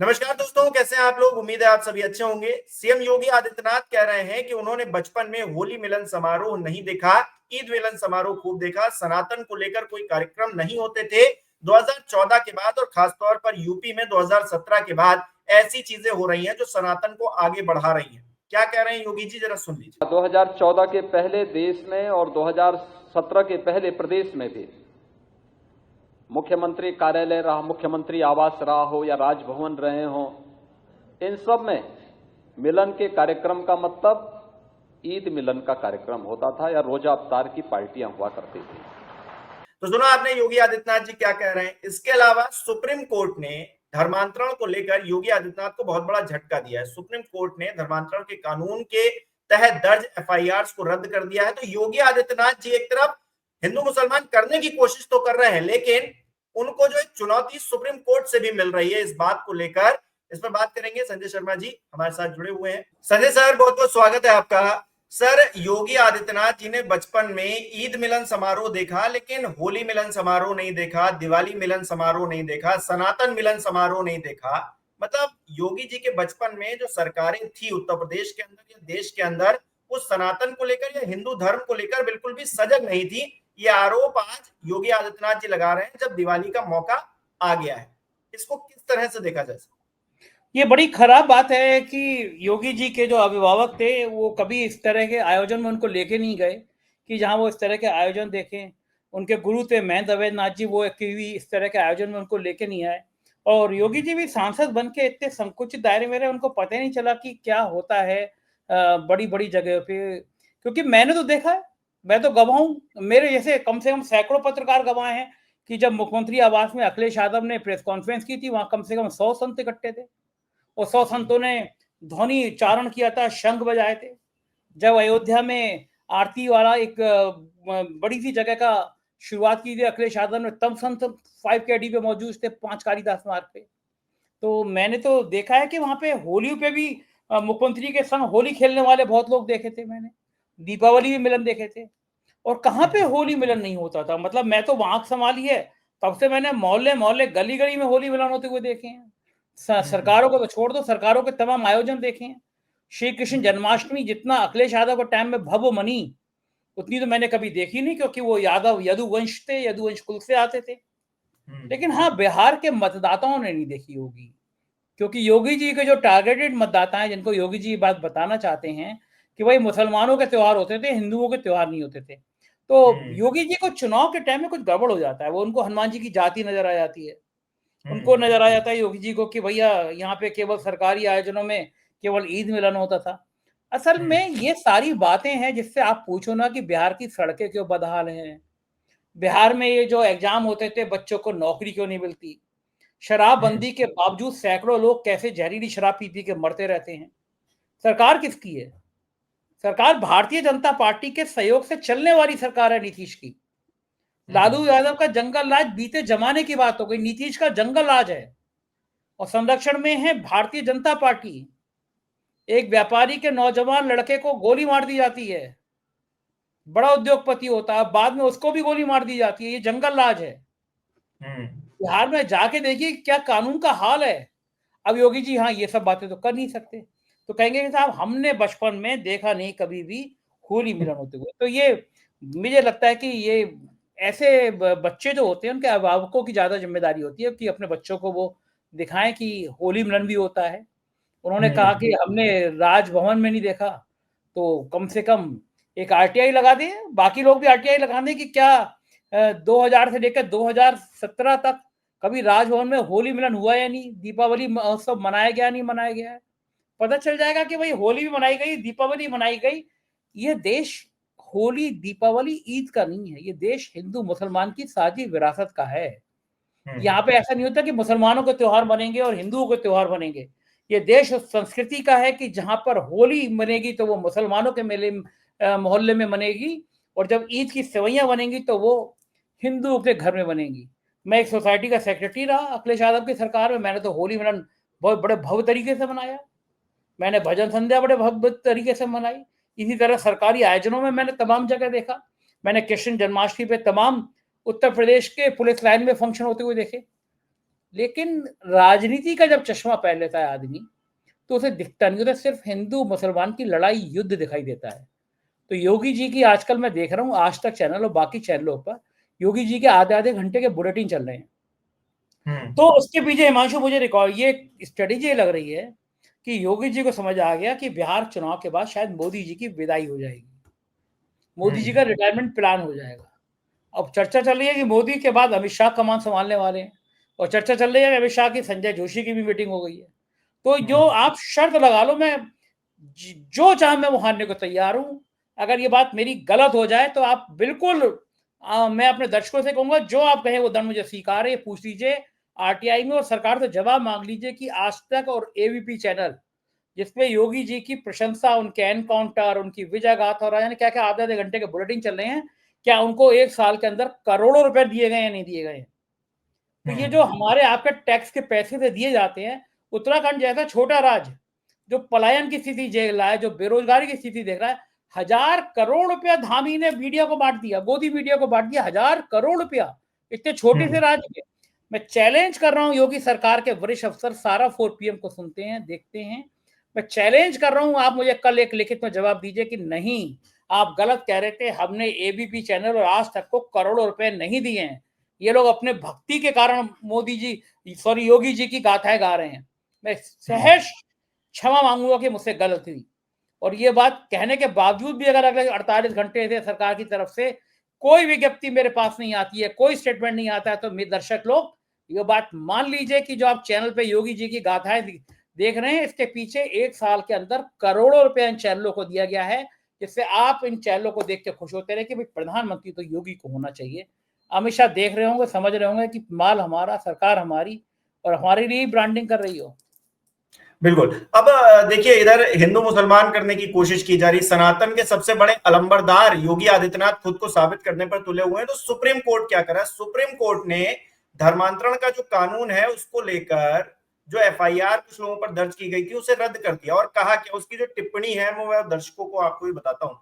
नमस्कार दोस्तों, कैसे हैं आप लोग। उम्मीद है आप सभी अच्छे होंगे। सीएम योगी आदित्यनाथ कह रहे हैं कि उन्होंने बचपन में होली मिलन समारोह नहीं देखा, ईद मिलन समारोह खूब देखा। सनातन को लेकर कोई कार्यक्रम नहीं होते थे 2014 के बाद, और खासतौर पर यूपी में 2017 के बाद ऐसी चीजें हो रही हैं जो सनातन को आगे बढ़ा रही हैं। क्या कह रहे हैं योगी जी, जरा सुन लीजिए। 2014 के पहले देश में और 2017 के पहले प्रदेश में भी मुख्यमंत्री कार्यालय रहा, मुख्यमंत्री आवास रहा हो या राजभवन रहे हो, इन सब में मिलन के कार्यक्रम का मतलब ईद मिलन का कार्यक्रम होता था या रोजा अफ्तार की पार्टियां हुआ करती थी। तो सुनो आपने योगी आदित्यनाथ जी क्या कह रहे हैं। इसके अलावा सुप्रीम कोर्ट ने धर्मांतरण को लेकर योगी आदित्यनाथ को बहुत बड़ा झटका दिया है। सुप्रीम कोर्ट ने धर्मांतरण के कानून के तहत दर्ज एफआईआर को रद्द कर दिया है। तो योगी आदित्यनाथ जी एक तरफ हिंदू मुसलमान करने की कोशिश तो कर रहे हैं, लेकिन उनको जो एक चुनौती सुप्रीम कोर्ट से भी मिल रही है इस बात को लेकर। इस पर बात करेंगे। संजय शर्मा जी हमारे साथ जुड़े हुए हैं। संजय सर, बहुत बहुत स्वागत है आपका। सर, योगी आदित्यनाथ जी ने बचपन में ईद मिलन समारोह देखा, लेकिन होली मिलन समारोह नहीं देखा, दिवाली मिलन समारोह नहीं देखा, सनातन मिलन समारोह नहीं देखा। मतलब योगी जी के बचपन में जो सरकारें थी उत्तर प्रदेश के अंदर या देश के अंदर, वो सनातन को लेकर या हिंदू धर्म को लेकर बिल्कुल भी सजग नहीं थी। ये आरोप आज योगी आदित्यनाथ जी लगा रहे हैं जब दिवाली का मौका आ गया है। इसको किस तरह से देखा जाए? ये बड़ी खराब बात है कि योगी जी के जो अभिभावक थे वो कभी इस तरह के आयोजन में उनको लेके नहीं गए कि जहां वो इस तरह के आयोजन देखें। उनके गुरु थे महेंद्र अवैधनाथ जी, वो कभी इस तरह के आयोजन में उनको लेके नहीं आए। और योगी जी भी सांसद बन के इतने संकुचित दायरे में रहे, उनको पता ही नहीं चला कि क्या होता है बड़ी बड़ी जगह पे। क्योंकि मैंने तो देखा है, मैं तो गवाह हूँ, मेरे जैसे कम से कम सैकड़ों पत्रकार गवाह हैं कि जब मुख्यमंत्री आवास में अखिलेश यादव ने प्रेस कॉन्फ्रेंस की थी, वहां कम से कम 100 संत इकट्ठे थे और 100 संतों ने ध्वनि चारण किया था, शंख बजाए थे। जब अयोध्या में आरती वाला एक बड़ी सी जगह का शुरुआत की थी अखिलेश यादव ने, तब संत 5 KD पे मौजूद थे, 5 कालिदास मार्ग पे। तो मैंने तो देखा है कि वहां पे होली पे भी मुख्यमंत्री के संग होली खेलने वाले बहुत लोग देखे थे मैंने। दीपावली में मिलन देखे थे। और कहाँ पे होली मिलन नहीं होता था। मतलब मैं तो वहां संभाली है, तब से मैंने मोहल्ले मोहल्ले गली गली में होली मिलन होते हुए देखे हैं। सरकारों को तो छोड़ दो, सरकारों के तमाम आयोजन देखे हैं। श्री कृष्ण जन्माष्टमी जितना अखिलेश यादव के टाइम में भव्य मनी, उतनी तो मैंने कभी देखी नहीं, क्योंकि वो यादव यदुवंश थे, यदुवंश कुल से आते थे। लेकिन हाँ, बिहार के मतदाताओं ने नहीं देखी होगी, क्योंकि योगी जी के जो टारगेटेड मतदाता हैं, जिनको योगी जी ये बात बताना चाहते हैं कि भाई मुसलमानों के त्योहार होते थे, हिंदुओं के त्योहार नहीं होते थे। तो योगी जी को चुनाव के टाइम में कुछ गड़बड़ हो जाता है। वो उनको हनुमान जी की जाति नजर आ जाती है, उनको नजर आ जाता है योगी जी को कि भैया यहाँ पे केवल सरकारी आयोजनों में केवल ईद मिलन होता था। असल में ये सारी बातें हैं जिससे आप पूछो ना कि बिहार की सड़कें क्यों बदहाल हैं, बिहार में ये जो एग्जाम होते थे बच्चों को नौकरी क्यों नहीं मिलती, शराबबंदी के बावजूद सैकड़ों लोग कैसे जहरीली शराब पी पी के मरते रहते हैं। सरकार किसकी है? सरकार भारतीय जनता पार्टी के सहयोग से चलने वाली सरकार है, नीतीश की। लालू यादव का जंगल राज बीते जमाने की बात हो गई, नीतीश का जंगल राज है और संरक्षण में है भारतीय जनता पार्टी। एक व्यापारी के नौजवान लड़के को गोली मार दी जाती है, बड़ा उद्योगपति होता है, बाद में उसको भी गोली मार दी जाती है। ये जंगल राज है। बिहार में जाके देखिए क्या कानून का हाल है। अब योगी जी हाँ ये सब बातें तो कर नहीं सकते, तो कहेंगे कि साहब हमने बचपन में देखा नहीं कभी भी होली मिलन होते हुए। तो ये मुझे लगता है कि ये ऐसे बच्चे जो होते हैं उनके अभिभावकों की ज्यादा जिम्मेदारी होती है कि अपने बच्चों को वो दिखाएं कि होली मिलन भी होता है। उन्होंने कहा कि हमने राजभवन में नहीं देखा, तो कम से कम एक आरटीआई लगा दें, बाकी लोग भी आरटीआई लगा दें कि क्या 2000 से लेकर 2017 तक कभी राजभवन में होली मिलन हुआ या नहीं, दीपावली महोत्सव मनाया गया नहीं मनाया गया है। पता चल जाएगा कि भाई होली भी मनाई गई, दीपावली मनाई गई। ये देश होली दीपावली ईद का नहीं है, ये देश हिंदू मुसलमान की साझी विरासत का है। यहाँ पे ऐसा नहीं होता कि मुसलमानों के त्योहार बनेंगे और हिंदुओं के त्योहार बनेंगे। ये देश उस संस्कृति का है कि जहां पर होली मनेगी तो वो मुसलमानों के मेले मोहल्ले में मनेगी, और जब ईद की सेवैयां बनेंगी तो वो हिंदुओं के घर में बनेगी। मैं एक सोसाइटी का सेक्रेटरी रहा अखिलेश यादव की सरकार में, मैंने तो होली मिलन बहुत बड़े भव्य तरीके से मनाया। मैंने भजन संध्या बड़े भव्य तरीके से मनाई। इसी तरह सरकारी आयोजनों में मैंने तमाम जगह देखा। मैंने कृष्ण जन्माष्टमी पे तमाम उत्तर प्रदेश के पुलिस लाइन में फंक्शन होते हुए देखे। लेकिन राजनीति का जब चश्मा पहन लेता है आदमी तो उसे दिखता नहीं, उसे सिर्फ हिंदू मुसलमान की लड़ाई युद्ध दिखाई देता है। तो योगी जी की आजकल मैं देख रहा हूँ आज तक चैनल और बाकी चैनलों पर योगी जी के आधे आधे घंटे के बुलेटिन चल रहे हैं। तो उसके पीछे हिमांशु मुझे रिकॉर्ड ये स्ट्रेटेजी लग रही है कि योगी जी को समझ आ गया कि बिहार चुनाव के बाद शायद मोदी जी की विदाई हो जाएगी, मोदी जी का रिटायरमेंट प्लान हो जाएगा। अब चर्चा चल रही है कि मोदी के बाद अमित शाह कमान संभालने वाले हैं और चर्चा चल रही है कि अमित शाह की संजय जोशी की भी मीटिंग हो गई है। तो जो आप शर्त लगा लो, मैं जो चाहे मैं वो हारने को तैयार हूं। अगर ये बात मेरी गलत हो जाए तो आप बिल्कुल मैं अपने दर्शकों से कहूंगा जो आप कहें वो दंड मुझे स्वीकार है, पूछ लीजिए आरटीआई में और सरकार से जवाब मांग लीजिए कि आज तक और एबीपी चैनल जिसमें योगी जी की प्रशंसा, उनके एनकाउंटर, उनकी विजय गाथा और क्या क्या आधे आधे घंटे के बुलेटिन चल रहे हैं, क्या उनको एक साल के अंदर करोड़ों रुपए दिए गए या नहीं दिए गए? तो ये जो हमारे आपके टैक्स के पैसे से दिए जाते हैं, उत्तराखंड जैसा छोटा राज्य जो पलायन की स्थिति झेल रहा है, जो बेरोजगारी की स्थिति देख रहा है, 1000 करोड़ रुपया धामी ने मीडिया को बांट दिया, गोदी मीडिया को बांट दिया, 1000 करोड़ रुपया इतने छोटे से राज्य के। मैं चैलेंज कर रहा हूं योगी सरकार के वरिष्ठ अफसर सारा 4 PM को सुनते हैं, देखते हैं। मैं चैलेंज कर रहा हूं, आप मुझे कल एक लिखित में जवाब दीजिए कि नहीं आप गलत कह रहे थे, हमने एबीपी चैनल और आज तक को करोड़ों रुपए नहीं दिए हैं। ये लोग अपने भक्ति के कारण मोदी जी सॉरी योगी जी की गाथाएं गा रहे हैं। मैं सहर्ष क्षमा मांगूंगा कि मुझसे गलत हुई। और ये बात कहने के बावजूद भी अगर अगले 48 घंटे से सरकार की तरफ से कोई विज्ञप्ति मेरे पास नहीं आती है, कोई स्टेटमेंट नहीं आता है, तो मेरे दर्शक लोग ये बात मान लीजिए कि जो आप चैनल पे योगी जी की गाथाएं देख रहे हैं, इसके पीछे एक साल के अंदर करोड़ों रुपए इन चैनलों को दिया गया है, जिससे आप इन चैनलों को देख के खुश होते रहे कि भाई प्रधानमंत्री तो योगी को होना चाहिए। अमित शाह देख रहे होंगे, समझ रहे होंगे कि माल हमारा, सरकार हमारी और हमारे लिए ब्रांडिंग कर रही हो। बिल्कुल। अब देखिए इधर हिंदू मुसलमान करने की कोशिश की जा रही, सनातन के सबसे बड़े अलंबरदार योगी आदित्यनाथ खुद को साबित करने पर तुले हुए हैं। तो सुप्रीम कोर्ट क्या करा? सुप्रीम कोर्ट ने धर्मांतरण का जो कानून है उसको लेकर जो एफआईआर कुछ लोगों पर दर्ज की गई थी उसे रद्द कर दिया और कहा कि उसकी जो टिप्पणी है मैं दर्शकों को आपको भी बताता हूं।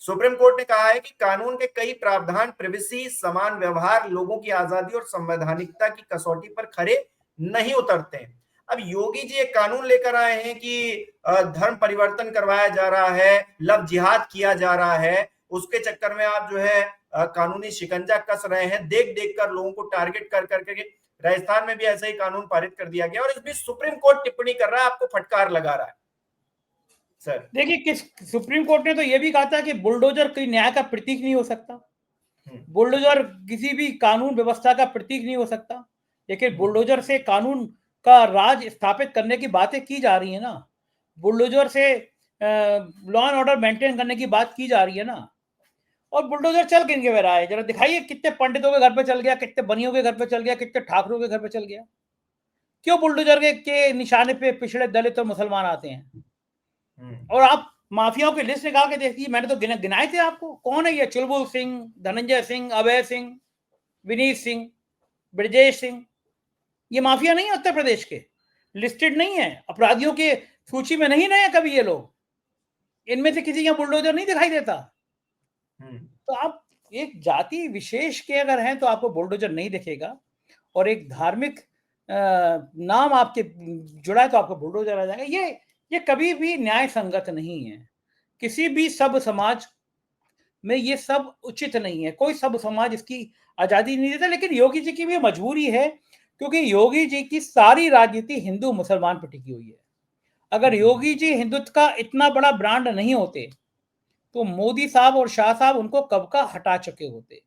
सुप्रीम कोर्ट ने कहा है कि कानून के कई प्रावधान प्रिवेसी, समान व्यवहार, लोगों की आजादी और संवैधानिकता की कसौटी पर खरे नहीं उतरते हैं। अब योगी जी एक कानून लेकर आए हैं कि धर्म परिवर्तन करवाया जा रहा है, लव जिहाद किया जा रहा है, उसके चक्कर में आप जो है कानूनी शिकंजा कस रहे हैं, देख देख कर लोगों को टारगेट कर करके। राजस्थान में भी ऐसा ही कानून पारित कर दिया गया और इस बीच सुप्रीम कोर्ट टिप्पणी कर रहा है, आपको फटकार लगा रहा है। सर देखिए किस सुप्रीम कोर्ट ने तो यह भी कहा था कि बुलडोजर कोई न्याय का प्रतीक नहीं हो सकता, बुलडोजर किसी भी कानून व्यवस्था का प्रतीक नहीं हो सकता। लेकिन बुलडोजर से कानून का राज स्थापित करने की बातें की जा रही है ना, बुलडोजर से लॉ एंड ऑर्डर मेंटेन करने की बात की जा रही है ना। और बुलडोजर चल किन के रहा है, जरा दिखाइए कितने पंडितों के घर पे चल गया, कितने बनियों के घर पे चल गया, कितने ठाकरों के घर पे चल गया। क्यों बुलडोजर के निशाने पे पिछड़े दलित और मुसलमान आते हैं? और आप माफियाओं की लिस्ट निकाल के देखिए, मैंने तो गिनाए थे आपको, कौन है ये? चुलबुल सिंह, धनंजय सिंह, अभय सिंह, विनीत सिंह, ब्रजेश सिंह, ये माफिया नहीं है उत्तर प्रदेश के, लिस्टेड नहीं है, अपराधियों के सूची में नहीं रहे कभी ये लोग, इनमें से किसी का बुलडोजर नहीं दिखाई देता। तो आप एक जाति विशेष के अगर हैं तो आपको बुलडोजर नहीं दिखेगा, और एक धार्मिक नाम आपके जुड़ा है तो आपको बुलडोजर आ जाएगा। ये कभी भी न्याय संगत नहीं है। किसी भी सब समाज में ये सब उचित नहीं है, कोई सब समाज इसकी आजादी नहीं देता। लेकिन योगी जी की भी मजबूरी है, क्योंकि योगी जी की सारी राजनीति हिंदू मुसलमान पर टिकी हुई है। अगर योगी जी हिंदुत्व का इतना बड़ा ब्रांड नहीं होते तो मोदी साहब और शाह साहब उनको कब का हटा चुके होते।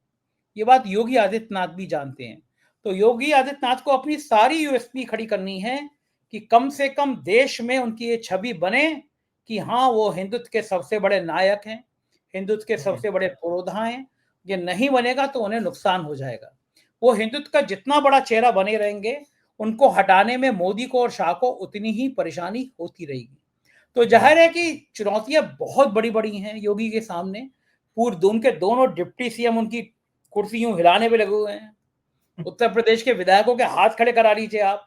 ये बात योगी आदित्यनाथ भी जानते हैं। तो योगी आदित्यनाथ को अपनी सारी यूएसपी खड़ी करनी है कि कम से कम देश में उनकी ये छवि बने कि हाँ वो हिंदुत्व के सबसे बड़े नायक हैं, हिंदुत्व के सबसे बड़े पुरोधा हैं। ये नहीं बनेगा तो उन्हें नुकसान हो जाएगा। वो हिंदुत्व का जितना बड़ा चेहरा बने रहेंगे, उनको हटाने में मोदी को और शाह को उतनी ही परेशानी होती रहेगी। तो जाहिर है कि चुनौतियां बहुत बड़ी बड़ी हैं योगी के सामने। पूर्व उनके दोनों डिप्टी सीएम उनकी कुर्सी यूं हिलाने पे लगे हुए हैं। उत्तर प्रदेश के विधायकों के हाथ खड़े करा लीजिए आप,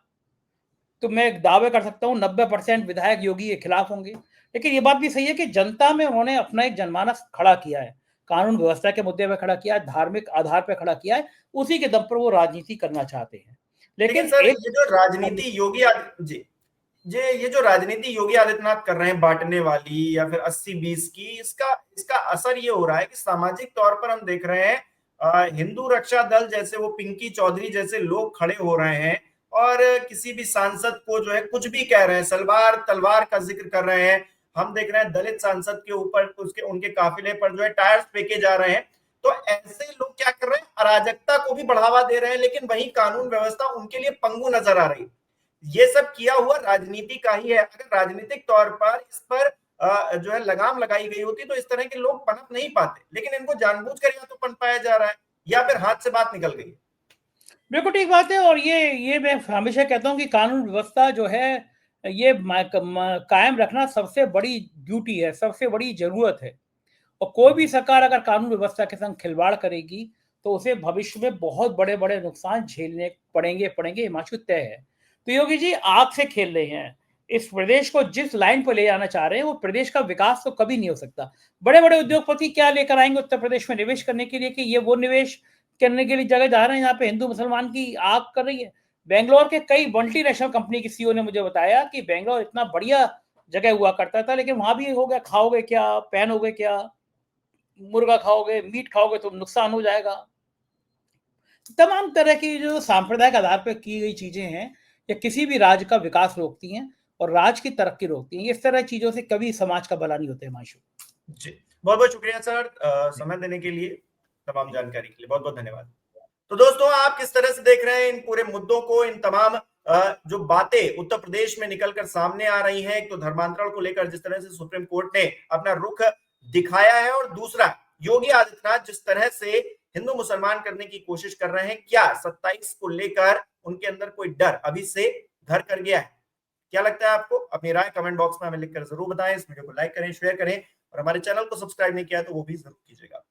तो मैं दावे कर सकता हूं 90% विधायक योगी के खिलाफ होंगे। लेकिन ये बात भी सही है कि जनता में उन्होंने अपना एक जनमानस खड़ा किया है, कानून व्यवस्था के मुद्दे पर खड़ा किया है, धार्मिक आधार पर खड़ा किया है, उसी के दम पर वो राजनीति करना चाहते हैं। लेकिन सर ये जो राजनीति योगी जी ये जो राजनीति योगी आदित्यनाथ कर रहे हैं बांटने वाली या फिर 80-20 की, इसका असर ये हो रहा है कि सामाजिक तौर पर हम देख रहे हैं हिंदू रक्षा दल जैसे वो पिंकी चौधरी जैसे लोग खड़े हो रहे हैं और किसी भी सांसद को जो है कुछ भी कह रहे हैं, सलवार तलवार का जिक्र कर रहे हैं। हम देख रहे हैं दलित सांसद के ऊपर उसके उनके काफिले पर जो है टायर्स फेंके जा रहे हैं। तो ऐसे लोग क्या कर रहे हैं, अराजकता को भी बढ़ावा दे रहे हैं, लेकिन वही कानून व्यवस्था उनके लिए पंगु नजर आ रही है। ये सब किया हुआ राजनीति का ही है। अगर राजनीतिक तौर पर इस पर जो है लगाम लगाई गई होती तो इस तरह के लोग पनप नहीं पाते, लेकिन इनको जानबूझकर या तो पनपाया जा रहा है या फिर हाथ से बात निकल गई। बिल्कुल ठीक बात है। और ये मैं हमेशा कहता हूं कि कानून व्यवस्था जो है ये कायम रखना सबसे बड़ी ड्यूटी है, सबसे बड़ी जरूरत है। और कोई भी सरकार अगर कानून व्यवस्था के संग खिलवाड़ करेगी तो उसे भविष्य में बहुत बड़े बड़े नुकसान झेलने पड़ेंगे हिमांशु, तय है। तो योगी जी आग से खेल रहे हैं। इस प्रदेश को जिस लाइन पर ले जाना चाह रहे हैं वो प्रदेश का विकास तो कभी नहीं हो सकता। बड़े बड़े उद्योगपति क्या लेकर आएंगे उत्तर प्रदेश में निवेश करने के लिए कि ये वो निवेश करने के लिए जगह जा रहे हैं यहाँ पे हिंदू मुसलमान की आग कर रही है। बेंगलोर के कई मल्टीनेशनल कंपनी के सीईओ ने मुझे बताया कि बेंगलोर इतना बढ़िया जगह हुआ करता था, लेकिन वहां भी हो गया, खाओगे क्या, पहनोगे क्या, मुर्गा खाओगे, मीट खाओगे तो नुकसान हो जाएगा। तमाम तरह की जो सांप्रदायिक आधार पर की गई चीजें हैं या किसी भी राज्य का विकास रोकती हैं और राज्य की तरक्की रोकती हैं। इस तरह चीजों से कभी समाज का भला नहीं होता है। माशू जी, बहुत बहुत शुक्रिया सर समय देने के लिए, तमाम जानकारी के लिए बहुत बहुत धन्यवाद। तो दोस्तों आप किस तरह से देख रहे हैं इन पूरे मुद्दों को, इन तमाम जो बातें उत्तर प्रदेश में निकलकर सामने आ रही हैं। एक तो धर्मांतरण को लेकर जिस तरह से सुप्रीम कोर्ट ने अपना रुख दिखाया है, और दूसरा योगी आदित्यनाथ जिस तरह से हिंदू मुसलमान करने की कोशिश कर रहे हैं, क्या 27 को लेकर उनके अंदर कोई डर अभी से घर कर गया है? क्या लगता है आपको? अपनी राय कमेंट बॉक्स में हमें लिखकर जरूर बताएं। इस वीडियो को लाइक करें, शेयर करें और हमारे चैनल को सब्सक्राइब नहीं किया तो वो भी जरूर कीजिएगा।